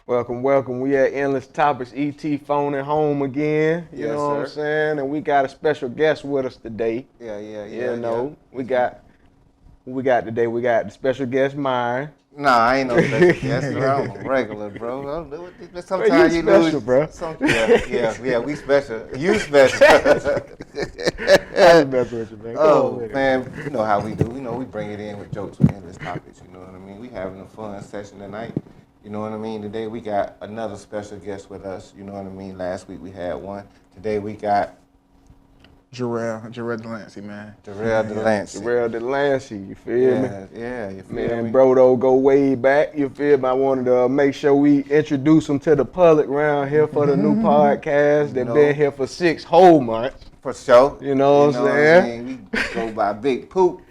Welcome, welcome. We at Endless Topics, ET phoning home again. You Yes, know what I'm sir. saying? And we got a special guest with us today. Yeah. We got today. We got the special guest mine. Nah, I ain't no special guest, bro. I'm a regular, bro. Man, Sometimes you you special, lose. bro. Yeah, we special. You special. I'm messing with you, man. Come on Oh, with it. man, you know how we do. We bring it in with jokes with endless topics, you know what I mean? We having a fun session tonight, you know what I mean? Today we got another special guest with us, you know what I mean? Last week we had one. Today we got Gerard Delancey, man. Gerard Delancey. Gerard Delancey, you feel me? Yeah, you feel Man, me? bro, though, go way back. You feel me? I wanted to make sure we introduce him to the public around here for the new podcast that been here for 6 whole months. For sure. You know what I'm saying? We go by Big Poop.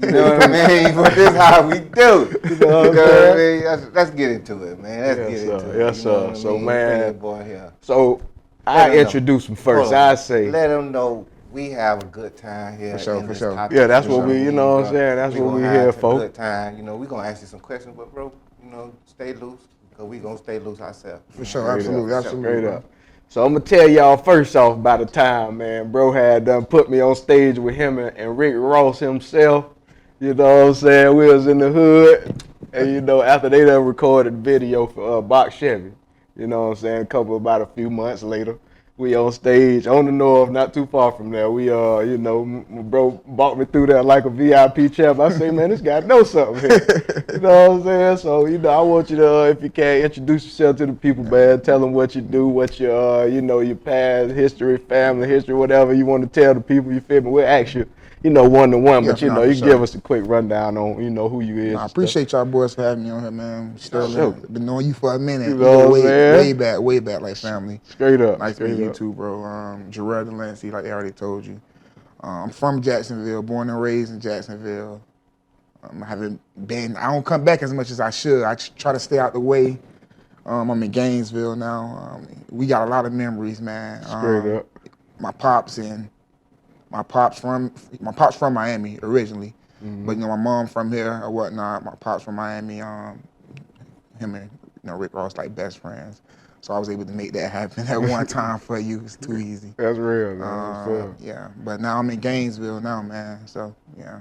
You know what I mean? But this how we do. You know what I'm saying? Let's get into it, man. Let's get into it. Yes, You know sir. what I So, mean? man, Bring your boy here. So Let I him know. introduce him first. Hold on. I say, Let them know we have a good time here. For sure, in this for sure. topic, Yeah, that's you what we- you know what I'm bro? saying? That's what gonna we have here a for. Good time. We gonna ask you some questions, but bro, stay loose because we gonna stay loose ourselves. For sure, Straight absolutely, up, absolutely. straight bro. up. So I'm gonna tell y'all first off about the time, man. Bro had done put me on stage with him and Rick Ross himself. You know what I'm saying? We was in the hood, and after they done recorded video for Box Chevy. You know what I'm saying? About a few months later, we on stage on the north, not too far from there. We my bro brought me through there like a VIP champ. I say, man, this guy knows something here. You know what I'm saying? So I want you to, if you can, introduce yourself to the people, man. Tell them what you do, what your your past history, family history, whatever you want to tell the people. You feel me? We'll ask you, one to one, Yeah, but for you sure. can give us a quick rundown on who you is. I appreciate y'all boys for having me on here, man. Sterling, Sure. been knowing you for a minute. You know what I'm saying? Way back, like family. Straight up. Nice to straight meet you up. too, bro. Gerard Delancey, like I already told you. I'm from Jacksonville, born and raised in Jacksonville. I don't come back as much as I should. I try to stay out the way. I'm in Gainesville now. We got a lot of memories, man. Straight up. My pops from Miami originally, but my mom from here or whatnot. My pops from Miami. Him and Rick Ross like best friends, so I was able to make that happen at one time for you. It's too easy. That's real, man. Yeah, but now I'm in Gainesville now, man. So yeah.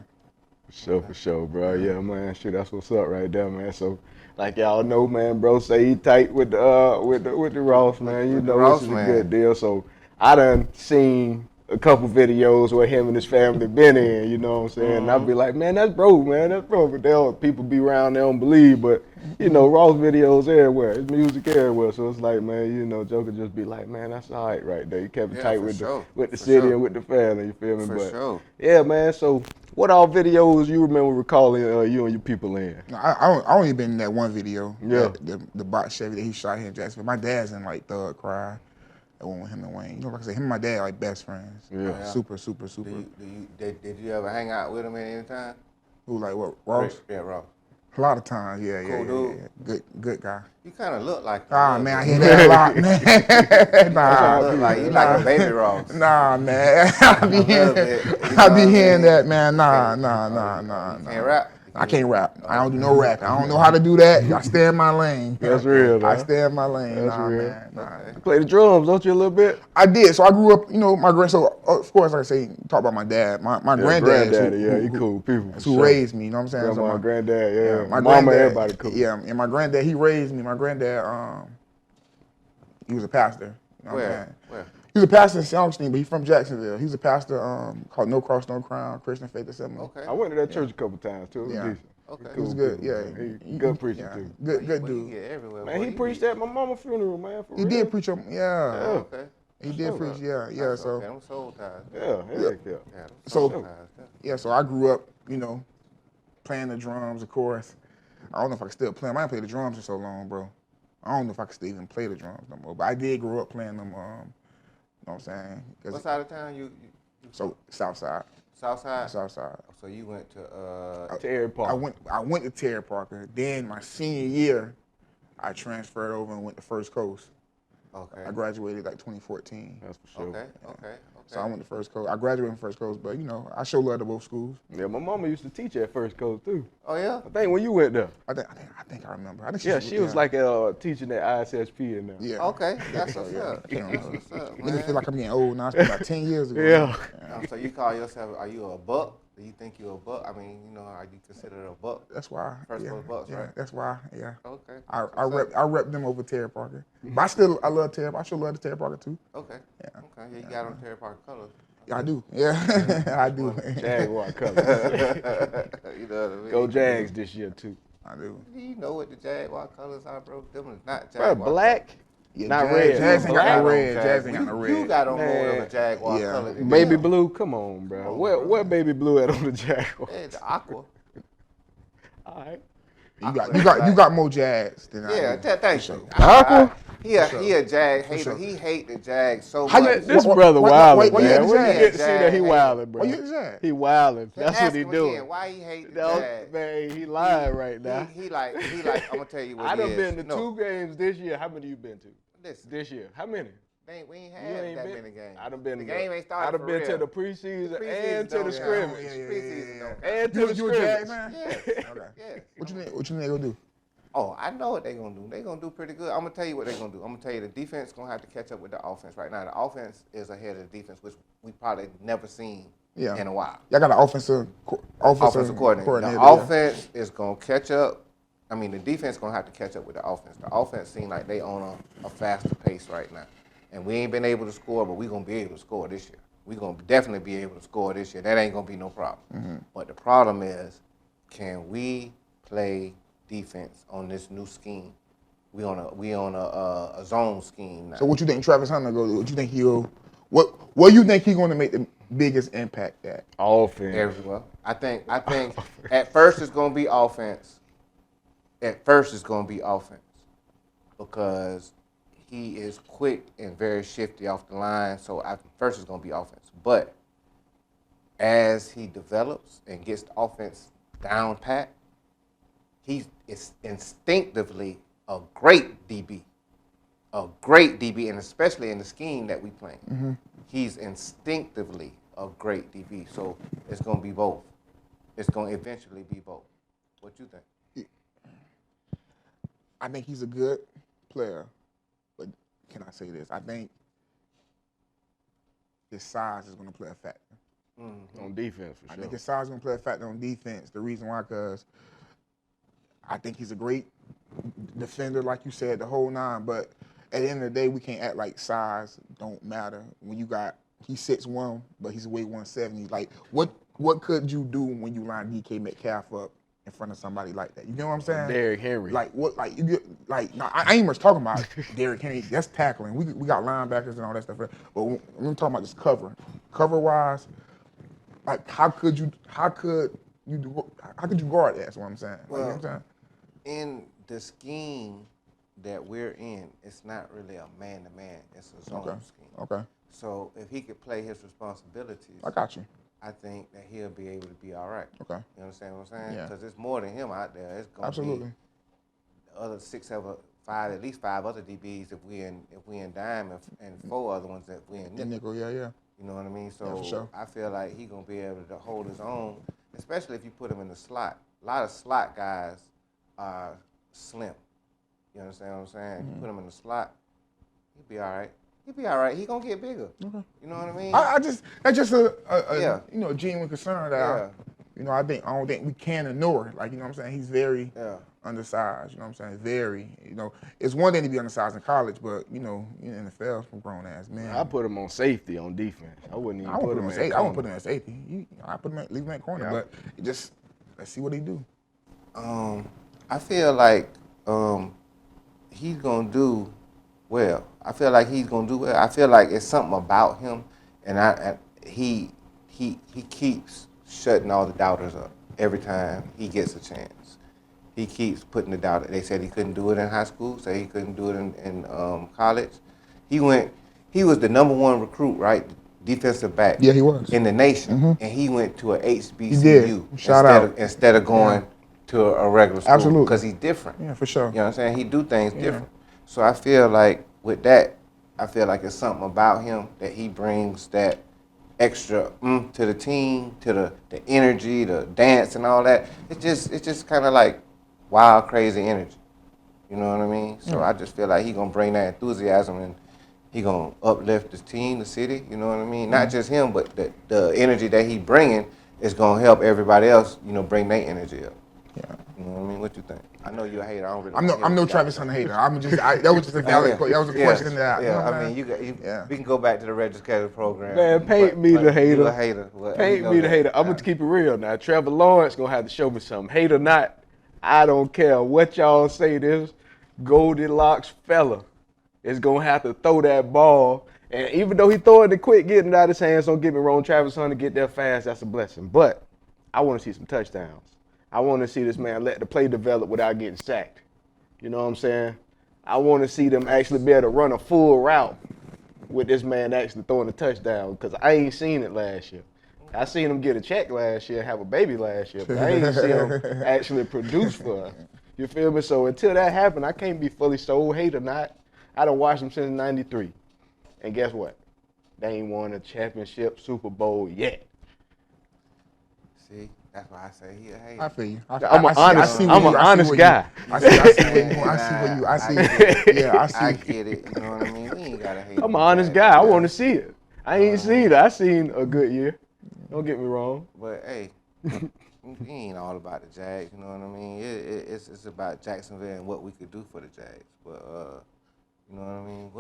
For sure, bro. Yeah, man. Shit, that's what's up right there, man. So, like y'all know, man, bro, say he tight with the Ross, man. You know, Ross, this is a man. good deal. So, I done seen a couple videos where him and his family been in. You know what I'm saying? And I'll be like, man, that's bro, man, that's bro. But people be around, they don't believe, but Ross videos everywhere, his music everywhere. So it's like, man, Joker just be like, man, that's all right there. You kept it tight for with sure. the For city sure. and with the family. You feel me? For But sure. yeah, man. So, what all videos you remember recalling you and your people in? I only been in that one video. Yeah. The box Chevy that he shot here in Jacksonville. My dad's in like Thug Cry. That one with him and Wayne. Like I said, him and my dad like best friends. Yeah. Super. Did you ever hang out with him at any time? Who like what? Ross? Yeah, Ross. A lot of times, yeah. Cool dude. Yeah. Good guy. You kind of look like him. Ah man, I hear that a lot, man. Look like you like a baby Ross. Nah, man. I be little bit, you know I what be I hearing mean? that, man. Nah. You can't rap? I can't rap. I don't do no rap. I don't know how to do that. I stay in my lane. That's real, I though. stay in my lane. That's nah, real. man. Nah. You play the drums, don't you, a little bit? I did. So I grew up, so of course, like I say, talk about my dad. My granddad. Granddaddy, he cool people. That's who raised me, you know what I'm saying? Grandma, So granddad, yeah. my Mama, granddad, everybody cool. Yeah, and my granddad, he raised me. My granddad, he was a pastor. You know what I'm saying? Where? He was a pastor in St. Augustine, but he's from Jacksonville. He was a pastor called No Cross, No Crown, Christian Faith Assembly. Okay. I went to that church a couple times, too. It was Yeah. decent. Okay. He was Cool good, people, yeah. man. He good preacher, too. Good Well, dude. you get everywhere. Man, boy. he You preached be- at my mama's funeral, man, for He real. did preach up, yeah. Okay. He did preach, yeah. So Okay, I'm soul ties. Yeah, heck yeah. Yeah, So- soul ties. yeah, so I grew up, playing the drums, of course. I don't know if I can still play them. I ain't played the drums in so long, bro. I don't know if I can still even play the drums no more. But I did grow up playing them. You know what I'm saying? 'Cause- What side of town you So South Side. South side? So you went to Terry Park. I went to Terry Parker. Then my senior year, I transferred over and went to First Coast. Okay. I graduated like 2014. That's for sure. Okay. So I went to First Coast. I graduated from First Coast, but I show love to both schools. Yeah, my mama used to teach at First Coast too. Oh yeah. I think when you went there. I think I remember. I think She was like teaching at ISSP in there. Yeah. Okay, that's what's up. I can't That's remember. what's up, Nigga man. feel like I'm getting old now. It's been about 10 years ago. Yeah. So you call yourself? Are you a buck? Do you think you're a buck? I mean, are you considered a buck? That's why. First Coast Bucks, yeah, right? that's why. Yeah. Okay. I rep them over Terry Parker. But I love Terry. I still love the Terry Parker too. Okay. Yeah. Okay. Yeah, you got on Terry Parker colors. Yeah, I do. Yeah, I do. Jaguar colors. You know what I mean? Go Jags this year too. I do. Do you know what the Jaguar colors are, bro? Them is not Bro, Jaguar. black. Yeah, Not Jazz, red. Jazz ain't got no Black. red. Jazz ain't got no red. You got on more of Man. a Jaguar Yeah. color than Baby them. blue, come on, bro. Come on, Where bro. baby blue at on the Jaguar? Yeah, the aqua. All right. You got more Jazz than I Yeah, do. thank you. Aqua? He a Jag hater. sure. He hate the Jag so How much. you- This Why- brother why- wildin', why you man. hate When you Jazz? get to see that, he Jazz. wildin', bro. Why you hate Jazz? He wildin'. That's Ask what he him doing. again, why he hate the No, Jag? man, he lying right now. He like, I'm gonna tell you what I it done is. been to No, 2 games this year. How many you been to? listen, This year. How many? we ain't You had ain't that been. many games. I done been. The to game ain't started I done for been real. to the preseason Preseason and to don't the count. scrimmage. Preseason don't count. And to the You a Jazz scrimmage. man? Yes. Okay. Yes. What you think they gonna do? Oh, I know what they're gonna do. They're gonna do pretty good. I'm gonna tell you what they're gonna do. I'm gonna tell you the defense gonna have to catch up with the offense right now. The offense is ahead of the defense, which we probably never seen Yeah. in a while. Y'all got an offensive Offensive coordinator. The yeah. offense is gonna catch up. I mean, the defense gonna have to catch up with the offense. The offense seems like they on a faster pace right now, and we ain't been able to score, but we gonna be able to score this year. We gonna definitely be able to score this year. That ain't gonna be no problem. But the problem is, can we play defense on this new scheme? We on a zone scheme now. So what you think Travis Hunter go do? What you think what you think he gonna make the biggest impact at? Offense. Everywhere. I think at first it's gonna be offense. At first it's gonna be offense because he is quick and very shifty off the line. So at first it's gonna be offense. But as he develops and gets the offense down pat, he is instinctively a great DB. A great DB, and especially in the scheme that we play. He's instinctively a great DB. So it's gonna be both. It's gonna eventually be both. What you think? I think he's a good player, but can I say this? I think his size is gonna play a factor. On defense, for I sure. think his size is gonna play a factor on defense. The reason why, because I think he's a great defender, like you said, the whole 9. But at the end of the day, we can't act like size don't matter. When you got he's 6'1", but he's weigh 170. Like what could you do when you line DK Metcalf up in front of somebody like that? You know what I'm saying? Derrick Henry. Like what? Like you get like no, I ain't much talking about Derrick Henry. That's tackling. We got linebackers and all that stuff. But when I'm talking about just cover wise, like how could you guard that? That's what I'm saying. Like, you know what I'm saying? In the scheme that we're in, it's not really a man-to-man. It's a zone scheme. Okay. So if he could play his responsibilities, I got you. I think that he'll be able to be all right. Okay. You understand what I'm saying? Yeah. Because it's more than him out there. It's going to Absolutely. be the other 6, 7, 5, at least 5 other DBs if we in dime and 4 other ones if we in The nickel. nickel, yeah. You know what I mean? So Yeah, for sure. I feel like he's going to be able to hold his own, especially if you put him in the slot. A lot of slot guys are slim. You understand what I'm saying? You put him in the slot, he'll be all right. He'll be all right. He's going to get bigger. Okay. You know what I mean? That's just a Yeah. genuine concern that Yeah. I don't think we can ignore it. Like, you know what I'm saying? He's very Yeah. undersized, you know what I'm saying? Very, it's one thing to be undersized in college, but in the NFL, some grown ass man. I put him on safety on defense. I wouldn't even I won't put put him him in safety. I won't corner. put him at safety. I put him leave him at corner, Yeah. but let's see what he do. I feel like he's gonna do well. I feel like he's gonna do well. I feel like it's something about him, and he keeps shutting all the doubters up every time he gets a chance. He keeps putting the doubt. They said he couldn't do it in high school. Say he couldn't do it in college. He was the #1 recruit, right? Defensive back. Yeah, he was. In the nation, and he went to a HBCU did. Shout out. instead of going to a regular school. Absolutely. Because he's different. Yeah, for sure. You know what I'm saying? He do things different. So I feel like with that, I feel like it's something about him that he brings that extra to the team, to the energy, the dance and all that. It's just kind of like wild, crazy energy. You know what I mean? So I just feel like he gonna bring that enthusiasm and he gonna uplift the team, the city. You know what I mean? Not just him, but the energy that he bringing is gonna help everybody else. You know, bring their energy up. Yeah. You know what I mean? What you think? I know you're a hater. I don't really. I'm no Travis Hunter hater. That was just a valid. That was a question that. Yeah, You know what I mean, yeah. we can go back to the registered program. Man, paint me the hater. You a hater. Well, Paint me the hater. I'm gonna keep it real now. Trevor Lawrence gonna have to show me something. Hate or not, I don't care what y'all say. This Goldilocks fella is gonna have to throw that ball. And even though he throw it and quit getting it out of his hands, don't get me wrong, Travis Hunter get there fast. That's a blessing. But I want to see some touchdowns. I want to see this man let the play develop without getting sacked. You know what I'm saying? I want to see them actually be able to run a full route with this man actually throwing a touchdown, because I ain't seen it last year. I seen him get a check last year, have a baby last year, but I ain't seen him actually produce for us. You feel me? So until that happen, I can't be fully sold, hate or not. I done watched him since '93. And guess what? They ain't won a championship Super Bowl yet. See? That's why I say he a hater. I feel you. I'm an honest guy. I see I get it. You know what I mean? We ain't gotta hate. I'm an honest guy. I want to see it. I ain't seen it. I seen a good year. Don't get me wrong. But hey, he ain't all about the Jags. You know what I mean? It's about Jacksonville and what we could do for the Jags. But you know what I mean?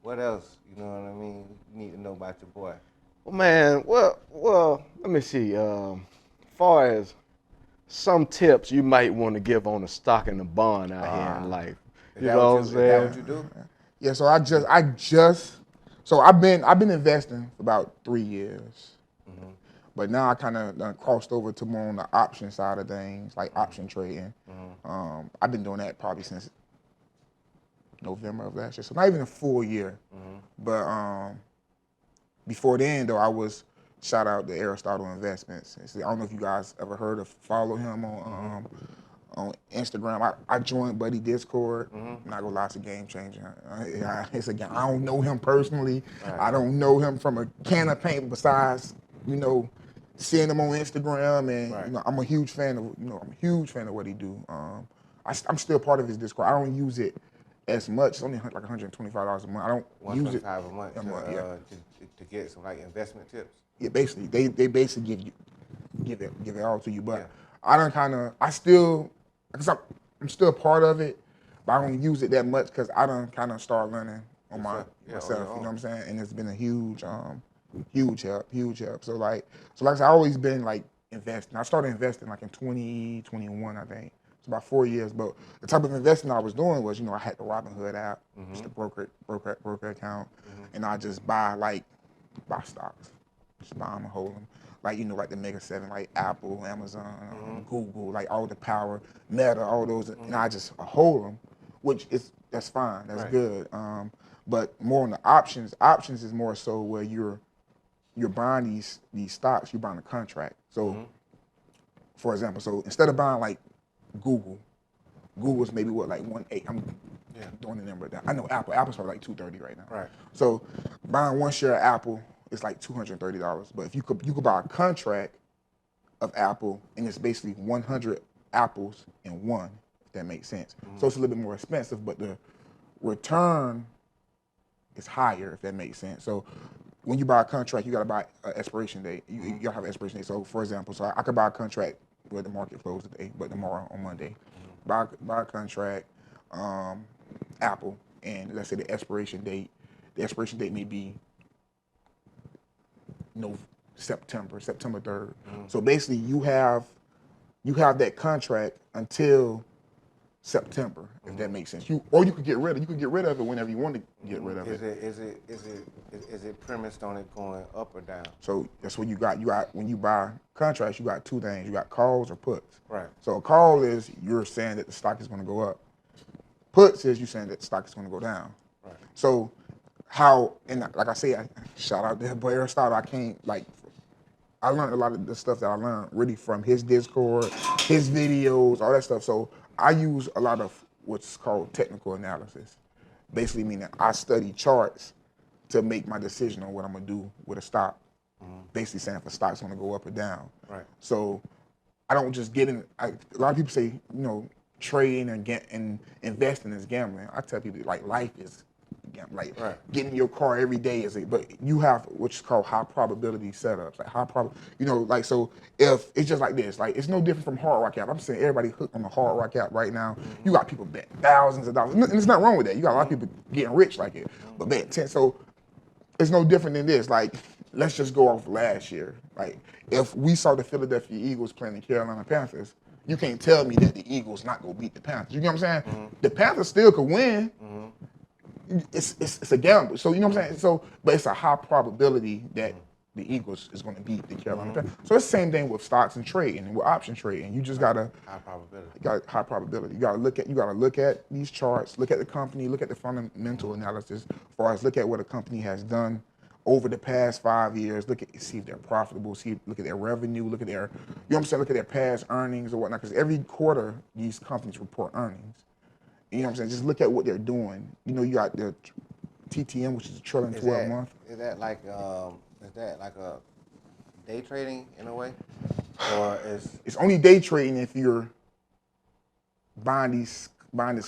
What else? You know what I mean? You need to know about your boy. Well, man, well, let me see. Far as some tips you might want to give on the stock and the bond out here in life. You know what I'm saying? Is that what you do? Yeah, so I've been investing for about 3 years. Mm-hmm. But now I kind of crossed over to more on the option side of things, like option trading. Mm-hmm. I've been doing that probably since November of last year, so not even a full year. Mm-hmm. But before then, though, I was shout out to Aristotle Investments. I don't know if you guys ever heard of, follow him on Instagram. I joined Buddy Discord. I'm not gonna lie, it's a game changer. It's a game. I don't know him personally. Right. I don't know him from a can of paint. Besides, seeing him on Instagram, and right. I'm a huge fan of what he do. I'm still part of his Discord. I don't use it as much. It's only like $125 a month. I don't use it $125 a month to get some like investment tips. Yeah, basically, they basically give it all to you. But Yeah. I'm still part of it, but I don't use it that much because I done kind of start learning on myself. You know what I'm saying? And it's been a huge help. So like I said, I always been like investing. I started investing like in 2021, I think. It's about 4 years. But the type of investing I was doing was, I had the Robinhood app, just a broker account, and I just buy stocks. Just buy them and hold them. Like the Mega 7, like Apple, Amazon, Google, like all the power, Meta, all those, and I just hold them, that's fine, that's good. But more on the options is more so where you're buying these stocks, you're buying a contract. So, for example, instead of buying like Google's maybe like 1.8. I'm doing the number down. I know Apple's probably like $230 right now. Right. So buying one share of Apple, it's like $230. But if you could buy a contract of Apple, and it's basically 100 apples in one, if that makes sense. So it's a little bit more expensive, but the return is higher, if that makes sense. So when you buy a contract, you got to buy an expiration date. You got to have an expiration date. So for example, I could buy a contract where the market closed today, but tomorrow on Monday. Buy a contract, Apple, and let's say the expiration date may be September 3rd. So basically you have that contract until September, if that makes sense. You could get rid of it whenever you want to get rid of it. Is it premised on it going up or down? So that's what you got when you buy contracts, you got two things. You got calls or puts. Right. So a call is you're saying that the stock is going to go up. Puts is you saying that the stock is going to go down. Right. So and like I say, shout out to that boy Aristotle. I learned a lot of the stuff that I learned really from his Discord, his videos, all that stuff. So I use a lot of what's called technical analysis. basically meaning I study charts to make my decision on what I'm gonna do with a stock. Basically saying if a stock's gonna go up or down. Right. So I don't just get in. A lot of people say, trading and investing is gambling. I tell people like life is gambling. Like getting in your car every day is it, but you have what's called high probability setups. Like so if it's just like this, like it's no different from Hard Rock app. I'm saying everybody hooked on the Hard Rock app right now. You got people betting thousands of dollars, and there's nothing wrong with that. You got a lot of people getting rich like it, but betting 10. So it's no different than this. Like let's just go off last year. Like if we saw the Philadelphia Eagles playing the Carolina Panthers, you can't tell me that the Eagles not gonna beat the Panthers. You know what I'm saying? The Panthers still could win. It's a gamble. So you know what I'm saying? So but it's a high probability that the Eagles is gonna beat the Carolina Panthers. So it's the same thing with stocks and trading and with option trading. You just gotta high probability. High probability. You gotta look at these charts, look at the company, look at the fundamental analysis, as far as look at what a company has done over the past 5 years, see if they're profitable, look at their revenue, look at their, look at their past earnings or whatnot, because every quarter these companies report earnings. You know what I'm saying? Just look at what they're doing. You got the TTM, which is a trailing 12 month. Is that like a day trading in a way? Or it's only day trading if you're buying this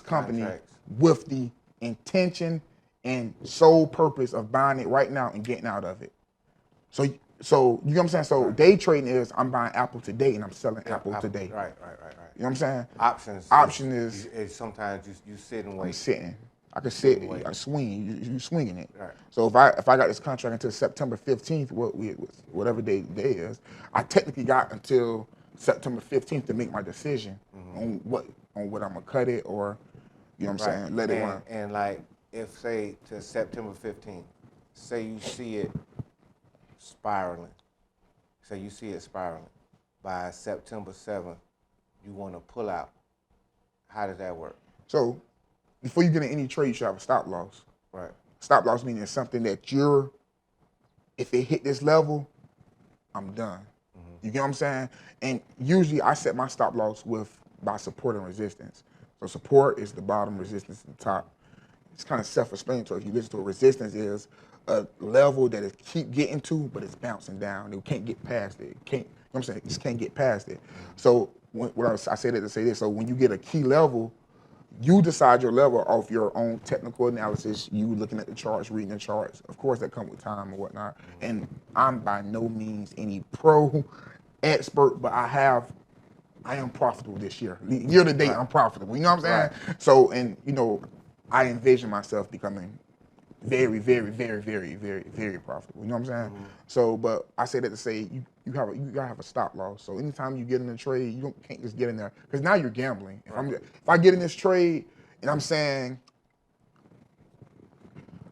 company contracts with the intention and sole purpose of buying it right now and getting out of it. So you know what I'm saying? So day trading is I'm buying Apple today and I'm selling Apple today. Right. You know what I'm saying? Option is sometimes you sit and wait. I'm sitting. I can sit. I swing. You swinging it. Right. So if I got this contract until September 15th, whatever day is, I technically got until September 15th to make my decision on what I'm gonna cut it or, you know what I'm saying, let it run. And like if say to September 15th, say you see it spiraling. Say you see it spiraling. By September 7th, you want to pull out. How does that work? So before you get in any trade, you should have a stop loss. Right. Stop loss meaning it's something that if it hit this level, I'm done. You get what I'm saying? And usually I set my stop loss by support and resistance. So support is the bottom, resistance is the top. It's kind of self-explanatory. If you listen to it, resistance is a level that it keep getting to, but it's bouncing down. It can't get past it. You know what I'm saying? It just can't get past it. So I say that to say this. So when you get a key level, you decide your level off your own technical analysis, you looking at the charts, reading the charts. Of course, that comes with time and whatnot. And I'm by no means any pro expert, but I am profitable this year. Year to date, I'm profitable. You know what I'm saying? So, and I envision myself becoming very, very, very, very, very, very profitable. You know what I'm saying? So, but I say that to say you gotta have a stop loss. So anytime you get in a trade, you can't just get in there because now you're gambling. If I get in this trade and I'm saying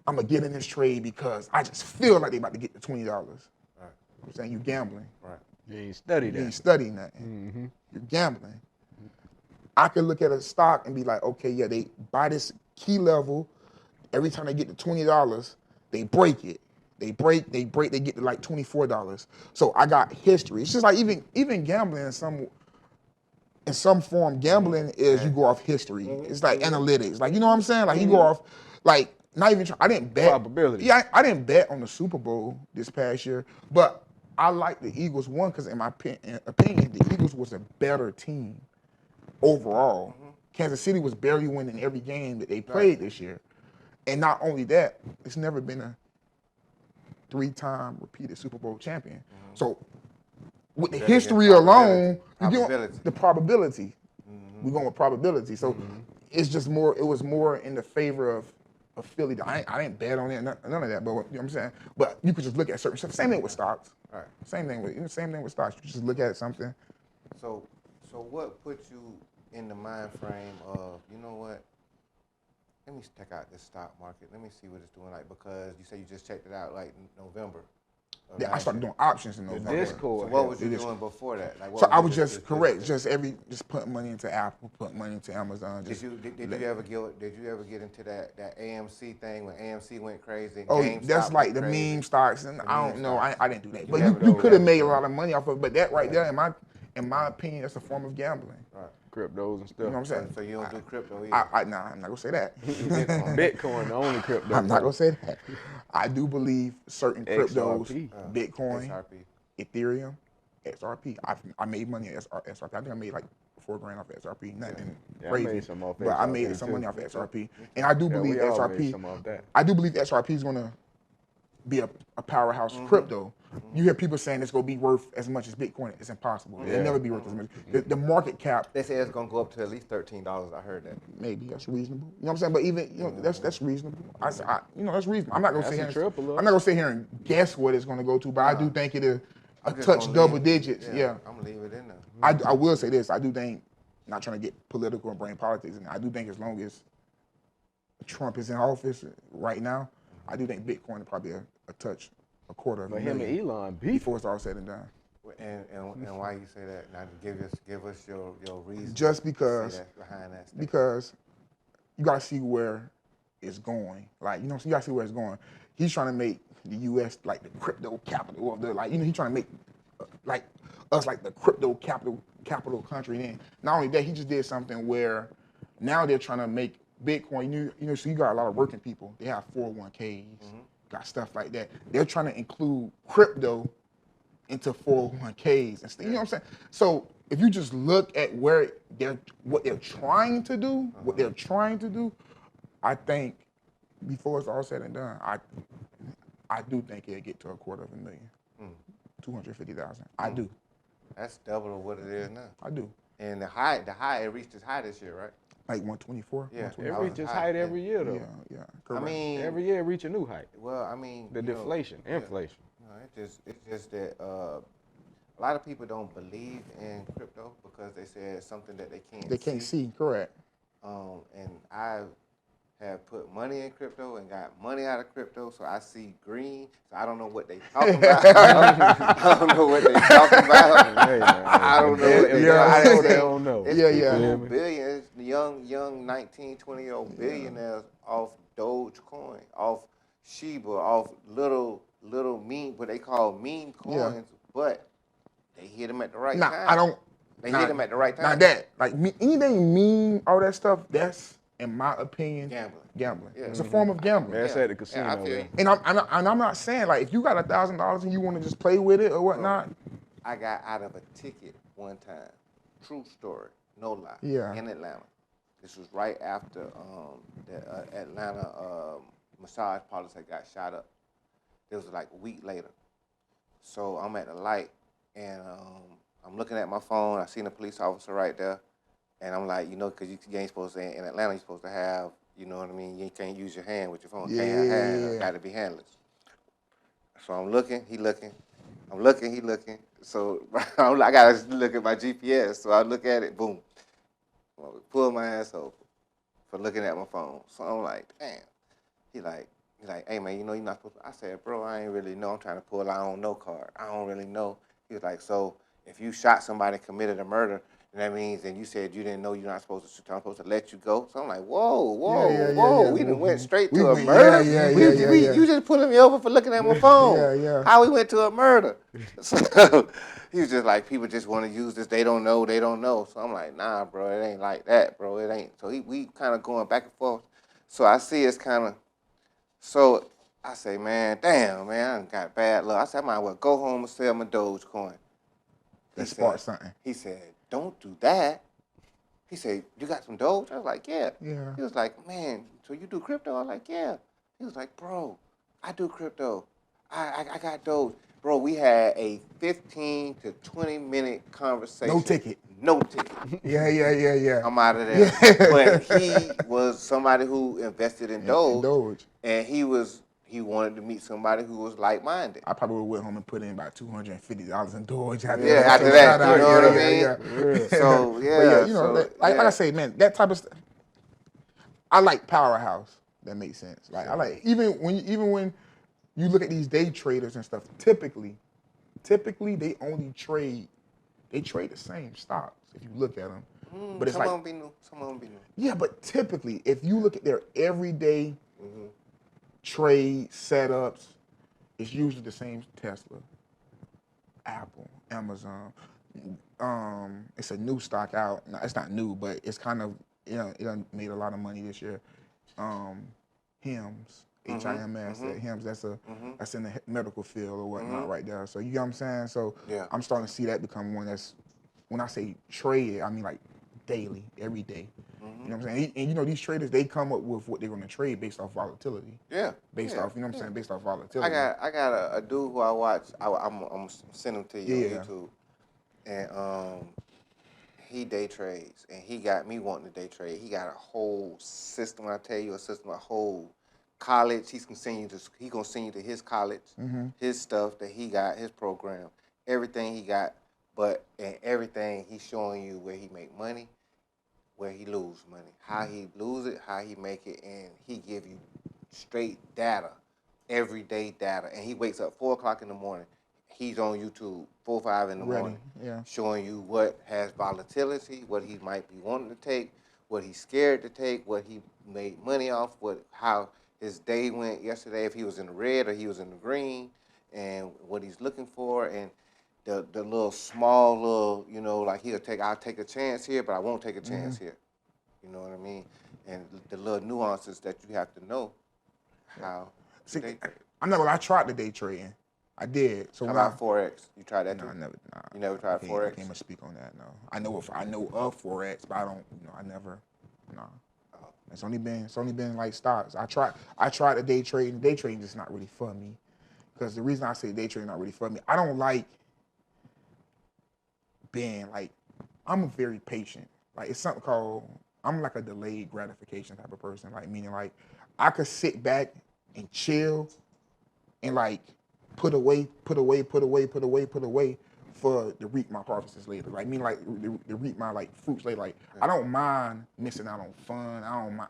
I'm gonna get in this trade because I just feel like they about to get the $20. I'm saying you're gambling. Right. You ain't studied that. You ain't studying nothing. You're gambling. I could look at a stock and be like, okay, yeah, they buy this key level. Every time they get to $20, they break it. They get to like $24. So I got history. It's just like even gambling in some form, gambling is you go off history. It's like analytics. Like, you know what I'm saying? Like you go off, like not even, I didn't bet. Probability. Yeah, I didn't bet on the Super Bowl this past year, but I like the Eagles won because in my opinion, the Eagles was a better team overall. Kansas City was barely winning every game that they played this year. And not only that, it's never been a 3-time repeated Super Bowl champion. So with the history alone, the probability. We're going with probability. So it's just more, it was more in the favor of Philly. I didn't bet on it, none of that, but you know what I'm saying? But you could just look at certain stuff. Same thing with stocks. Right. Same thing with stocks. You just look at something. So what put you in the mind frame of, you know what? Let me check out this stock market. Let me see what it's doing like, because you say you just checked it out like in November. Yeah, I started doing options in November. Discord. So what was you doing before that? Like, so I was just putting money into Apple, putting money into Amazon. Did you ever get into that AMC thing when AMC went crazy? Oh, that's like the meme stocks, and I don't know. I didn't do that, but you could have made a lot of money off of it. But that right there, in my opinion, that's a form of gambling. Right. cryptos and You stuff. know what I'm saying? So you don't do crypto either? Nah, I'm not gonna say that. Bitcoin, the only crypto. I'm not gonna say that. I do believe certain cryptos, XRP. Bitcoin, XRP. Ethereum, XRP. I made money at XRP. I think I made like $4,000 off XRP. Nothing Yeah, I crazy. made some off but I XRP made some too. money off XRP, and I do Yeah, believe we all made XRP. some off that. I do believe XRP is gonna be a powerhouse crypto. You hear people saying it's gonna be worth as much as Bitcoin. It's impossible. It'll never be worth as much. The market cap, They say it's gonna go up to at least $13. I heard that. maybe that's reasonable. You know what I'm saying? But even that's reasonable. That's reasonable. I'm not gonna That's sit a here. triple up. I'm not gonna sit here and guess what it's gonna go to, but I do think it'll I'm just touch gonna double leave- digits. Yeah. I'm gonna leave it in there. I will say this. I do think, not trying to get political and bring politics in, I do think as long as Trump is in office right now, I do think Bitcoin is probably a touch, a quarter of a But him million and Elon beef. before it's all said and done. And why you say that? Now give us your reason. Just to say because- that behind that statement. Because you gotta see where it's going. Like, you know, so you gotta see where it's going. He's trying to make the U.S. like the crypto capital of the, like, you know, he's trying to make like us like the crypto capital country. And then not only that, he just did something where now they're trying to make Bitcoin. You know, so you got a lot of working people. They have 401ks, got stuff like that. They're trying to include crypto into 401ks and stuff. You know what I'm saying? So if you just look at what they're trying to do, I think before it's all said and done, I do think it'll get to $250,000. 250,000. I do. That's double of what it is now. I do. And the high, it reached its high this year, right? Like 124. Yeah. 125. It reaches height every year though. Yeah. I Correct. mean, Every year it reach a new height. well, I mean, The deflation, inflation. It's just that a lot of people don't believe in crypto because they say it's something that they can't see. Correct. And I have put money in crypto and got money out of crypto, so I see green. So I don't know what they talking about. I don't know what they talking about. Hey, man. I don't know what they Yeah. I didn't They say- don't know. It's Yeah, people yeah. who billionaires, young 19, 20-year-old billionaires off Dogecoin, off Shiba, off little meme, what they call meme coins, but they hit them at the right time. I don't. They hit them at the right time. Not that. Like anything mean, all that stuff, that's, in my opinion, Gambling. Yeah. It's a form of gambling. That's at the casino. Yeah, I feel there. you. And I'm not saying, like, if you got $1,000 and you want to just play with it or whatnot, I got out of a ticket one time. True story, no lie. Yeah. In Atlanta. This was right after the Atlanta massage parlors had got shot up. It was like a week later. So I'm at the light and I'm looking at my phone. I seen a police officer right there, and I'm like, you know, because you ain't supposed to, in Atlanta, you're supposed to have, you know what I mean? You can't use your hand with your phone. Yeah. Got to be handless. So I'm looking, he looking. I'm looking, he looking. So I got to look at my GPS. So I look at it, boom. Pull my ass over for looking at my phone. So I'm like, damn. He like, hey man, you know you're not supposed to. I said, bro, I ain't really know. I'm trying to pull I don't know card. I don't really know. He was like, so if you shot somebody and committed a murder, then that means, and you said you didn't know you're not supposed to, I'm supposed to let you go. So I'm like, whoa. Yeah. We done went straight We to a went- murder. yeah. You just pulling me over for looking at my phone. Yeah. How we went to a murder. So he was just like, people just want to use this. They don't know. So I'm like, nah, bro, it ain't like that, bro. It ain't. So we kind of going back and forth. So I see it's kind of, so I say, man, damn, man, I done got bad luck. I said, I might as well go home and sell my Dogecoin. That sparked something. He said, don't do that. He said, you got some Doge? I was like, yeah. Yeah. He was like, man, so you do crypto? I was like, yeah. He was like, bro, I do crypto. I got Doge. Bro, we had a 15 to 20-minute conversation. No ticket. Yeah. I'm out of there. But he was somebody who invested in Doge. And he wanted to meet somebody who was like-minded. I probably would have went home and put in about $250 in Doge. After that, you know what I mean? Yeah. So, yeah. But yeah, you know, so, like I say, man, that type of stuff. I like powerhouse. That makes sense. Like I like even when you look at these day traders and stuff. Typically they only trade the same stocks. If you look at them, but it's some like of them be new. Some of them be new. yeah. But typically, if you look at their everyday trade setups, it's usually the same: Tesla, Apple, Amazon. It's a new stock out. No, it's not new, but it's kind of it done made a lot of money this year. HIMS, HIMS. HIMS. That's in the medical field or whatnot right there. So you get what I'm saying. So Yeah. I'm starting to see that become one that's, when I say trade, I mean like daily, every day. You know what I'm saying? And these traders, they come up with what they're going to trade based off volatility. Yeah. Based yeah. off, you know what I'm saying? Based off I volatility. got a dude who I watch. I'm send him to you Yeah. on YouTube, and he day trades, and he got me wanting to day trade. He got a whole system. I tell you, a whole college. He gonna send you to his college, his stuff that he got, his program, everything he got. But in everything, he's showing you where he make money, where he lose money, how he lose it, how he make it, and he give you straight data, everyday data. And he wakes up 4:00 in the morning. He's on YouTube 4, 5 in the morning, showing you what has volatility, what he might be wanting to take, what he's scared to take, what he made money off, how his day went yesterday, if he was in the red or he was in the green, and what he's looking for, and the little small like I'll take a chance here, but I won't take a chance here. You know what I mean? And the little nuances that you have to know how. See, I tried the day trading. I did. So how about Forex? You tried that too? No, I never. Nah, you never tried Forex? I can't much speak on that. No, I know of Forex, but I don't. I never. No. Oh. It's only been like stocks. I tried the day trading. Day trading is not really for me, because the reason I say day trading not really for me, I don't like being like, I'm very patient. Like it's something called, I'm like a delayed gratification type of person. Like meaning like I could sit back and chill and like put away for to reap my harvests later. Like meaning like to reap my like fruits later. Like I don't mind missing out on fun.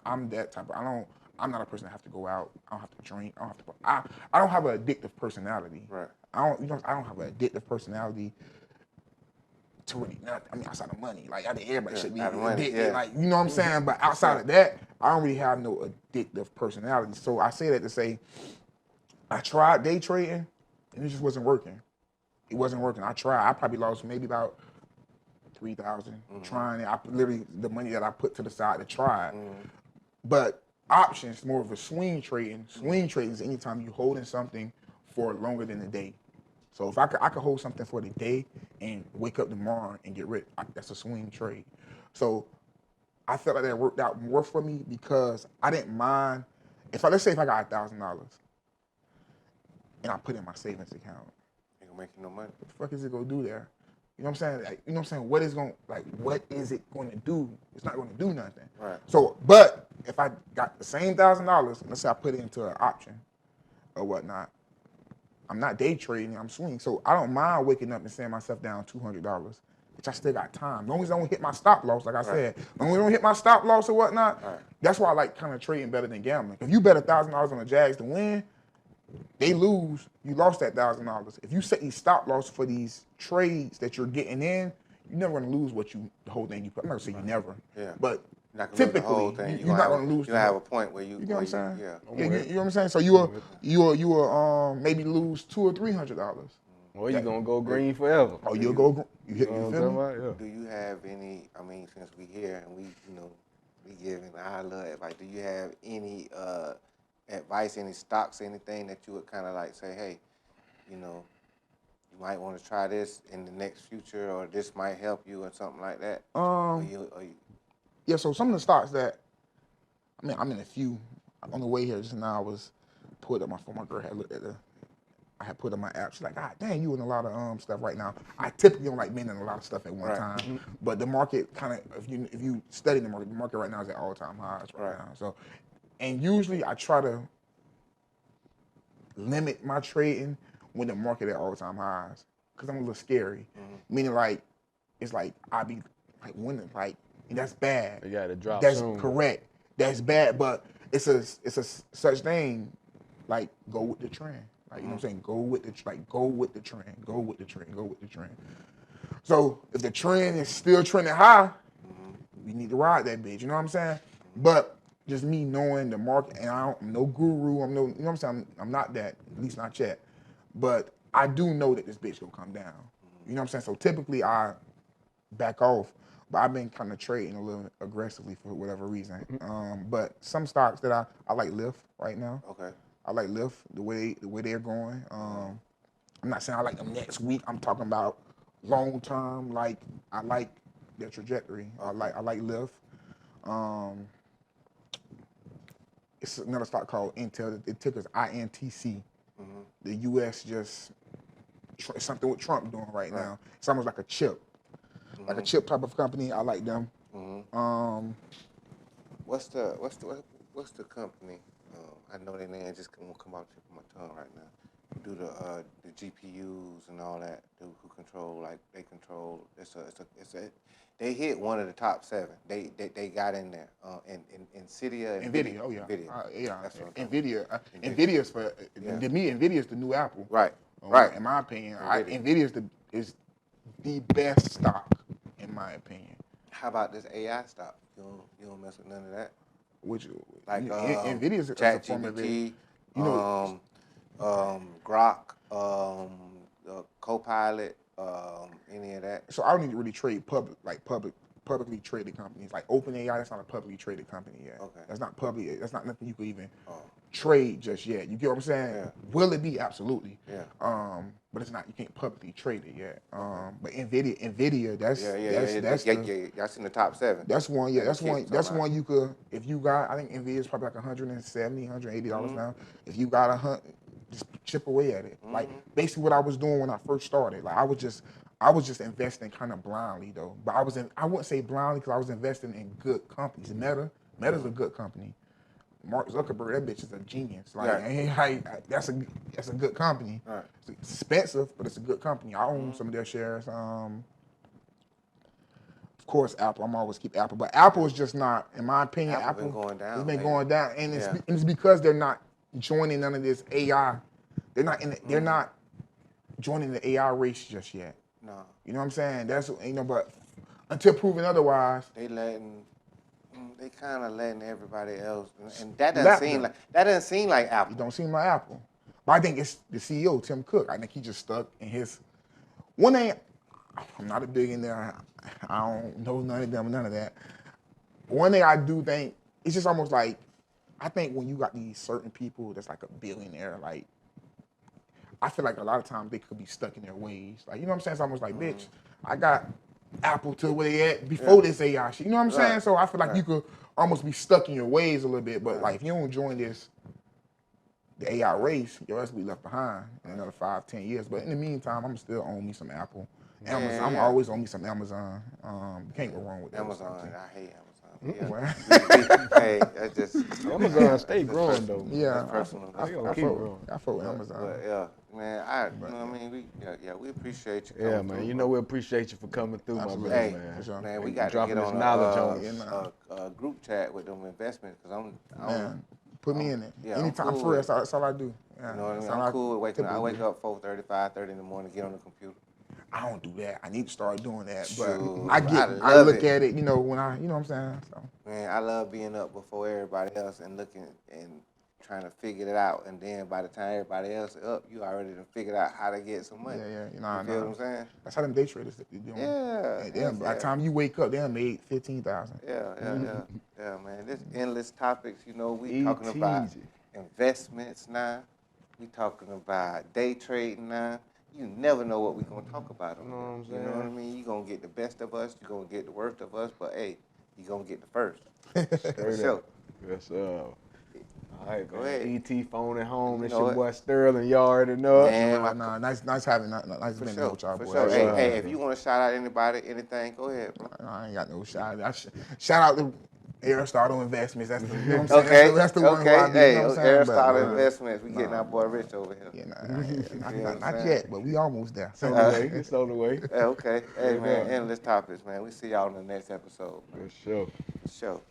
I'm that type of, I'm not a person that have to go out. I don't have to drink. I don't have an addictive personality. Right. I don't have an addictive personality to really nothing. I mean, outside of money, like I think everybody should be addicted. Like you know what I'm saying. But outside of that, I don't really have no addictive personality. So I say that to say, I tried day trading, and it just wasn't working. It wasn't working. I tried. I probably lost maybe about $3,000 trying it. Literally the money that I put to the side to try it. But options, more of a swing trading. Swing trading is anytime you holding something for longer than a day. So if I could hold something for the day and wake up tomorrow and get rid, that's a swing trade. So I felt like that worked out more for me because I didn't mind let's say if I got $1,000 and I put it in my savings account. Ain't gonna make you no money. What the fuck is it gonna do there? You know what I'm saying? Like, you know what I'm saying? What is it going to do? It's not going to do nothing. Right. So, but if I got the same $1,000, let's say I put it into an option or whatnot, I'm not day trading, I'm swinging. So I don't mind waking up and saying myself down $200, which I still got time. As long as I don't hit my stop loss, like I said, as long as I don't hit my stop loss or whatnot, that's why I like kind of trading better than gambling. If you bet $1,000 on the Jags to win, they lose, you lost that $1,000. If you set these stop loss for these trades that you're getting in, you're never gonna lose the whole thing you put. I'm not gonna say you never, but typically you're not gonna lose. You have a point where you. You know what I'm saying? Yeah. You know what I'm saying? So you will maybe lose $200 or $300. Or you gonna go green forever. Oh, you'll go. You feel me? Yeah. Do you have any? I mean, since we here and we giving our love advice. Do you have any advice, any stocks, anything that you would kind of like say, hey, you might want to try this in the next future, or this might help you, or something like that? Yeah. So some of the stocks that, I mean, I'm in a few. On the way here just now, I was put up my phone. My girl had looked at I had put on my app. She's like, ah, dang, you in a lot of stuff right now. I typically don't like being in a lot of stuff at one time. But the market kind of, if you study the market right now is at all-time highs right now. So, and usually I try to limit my trading when the market at all-time highs because I'm a little scary. Meaning like, it's like I be like winning, like, and that's bad. You gotta drop That's soon. correct. That's bad, but it's a such thing like go with the trend. Like, you know what I'm saying? Go with the trend. Go with the trend. So if the trend is still trending high, we need to ride that bitch. You know what I'm saying? But just me knowing the market, and I'm no guru. You know what I'm saying? I'm not that. At least not yet. But I do know that this bitch gonna come down. You know what I'm saying? So typically I back off, but I've been kind of trading a little aggressively for whatever reason. But some stocks that I like Lyft right now. Okay. I like Lyft the way they're going. I'm not saying I like them next week. I'm talking about long term. Like I like their trajectory. I like Lyft. It's another stock called Intel. It tickers INTC. The U.S. just something with Trump doing right now. It's almost like a chip, like a chip type of company. I like them. What's the company? I know their name just won't come out of my tongue right now. Do the GPUs and all that? Who control they control? They hit one of the top 7. They got in there. Nvidia. Oh yeah. Nvidia. That's what I'm Nvidia. Nvidia's for to me. Nvidia's the new Apple. Right. Right. In my opinion, Nvidia is the best stock in my opinion. How about this AI stock? You don't mess with none of that. Which like Nvidia's a form of ChatGPT, you know, Grok, Copilot, any of that. So I don't need to really trade publicly traded companies. Like OpenAI, that's not a publicly traded company yet. Okay. That's not public. That's not nothing you could even trade just yet. You get what I'm saying? Yeah. Will it be? Absolutely. Yeah. But it's not. You can't publicly trade it yet. But Nvidia, that's That's in the top 7. That's one. Yeah, that's one. That's one you could. If you got, I think Nvidia is probably like $170, $180 now. If you got just chip away at it. Like basically what I was doing when I first started. Like I was just investing kind of blindly though. But I wouldn't say blindly because I was investing in good companies. Meta's a good company. Mark Zuckerberg, that bitch is a genius. That's a good company. Right. It's expensive, but it's a good company. I own some of their shares. Of course, Apple. I'm always keep Apple, but Apple is just not, in my opinion. Apple been going down. It's been going down, and it's because they're not joining none of this AI. They're not joining the AI race just yet. No. You know what I'm saying? That's but until proven otherwise, they kind of letting everybody else, and that doesn't seem like Apple. It don't seem like Apple. But I think it's the CEO, Tim Cook. I think he just stuck in his one thing. I'm not a billionaire. I don't know none of them, none of that. One thing I do think, it's just almost like, I think when you got these certain people that's like a billionaire, like, I feel like a lot of times they could be stuck in their ways. Like, you know what I'm saying? It's almost like, bitch, I got Apple to where they at before this AI shit. You know what I'm saying? So I feel like you could almost be stuck in your ways a little bit. But like, if you don't join the AI race, your ass will be left behind in another 5-10 years. But in the meantime, I'm still own me some Apple. Amazon, I'm always own me some Amazon. You can't go wrong with that. Amazon, I hate Amazon. Hey, that's just Amazon stay growing though. Yeah, that's personal. I fuck with Amazon. But yeah, man, you know what I mean? We appreciate you. Yeah, man. You know we appreciate you for coming through, my brother, Hey, man. man, we got to dropping get this on knowledge a group chat with them investments because Man, put me in it. Yeah, Anytime, cool for real, that's all I do. Yeah, you know what I mean? that's I'm all cool with waking up. I typically wake up 4:30, 5:30 in the morning, get on the computer. I don't do that. I need to start doing that. But Sure, I look at it, when you know what I'm saying? So. Man, I love being up before everybody else and looking and trying to figure it out. And then by the time everybody else is up, you already done figured out how to get some money. Yeah. You feel what I'm saying? That's how them day traders do. Yeah. By the time you wake up, they done made 15,000. Yeah, man. There's endless topics. We talking about investments now. We talking about day trading now. You never know what we're going to talk about. You know what I'm saying? You know what I mean? You're going to get the best of us. You're going to get the worst of us. But, hey, you're going to get the first. For sure. Yes, sir. All right, go ahead. ET phone at home. You It's know your it. boy Sterling. You already know it. Man, Nice being here with y'all, for boy. sure. Sure. Hey, if you want to shout out anybody, anything, go ahead, bro. I ain't got no shout. Shout out to Aristotle Investments. That's the, you know what I'm saying? Okay. That's the one who I do. Hey, you know what I'm saying? Aristotle Investments. We getting our boy Rich over here. Yeah, not yet, but we almost there. It's on the way. It's on the way. Okay. Hey, man, endless topics, man. We see y'all in the next episode. For sure. For sure.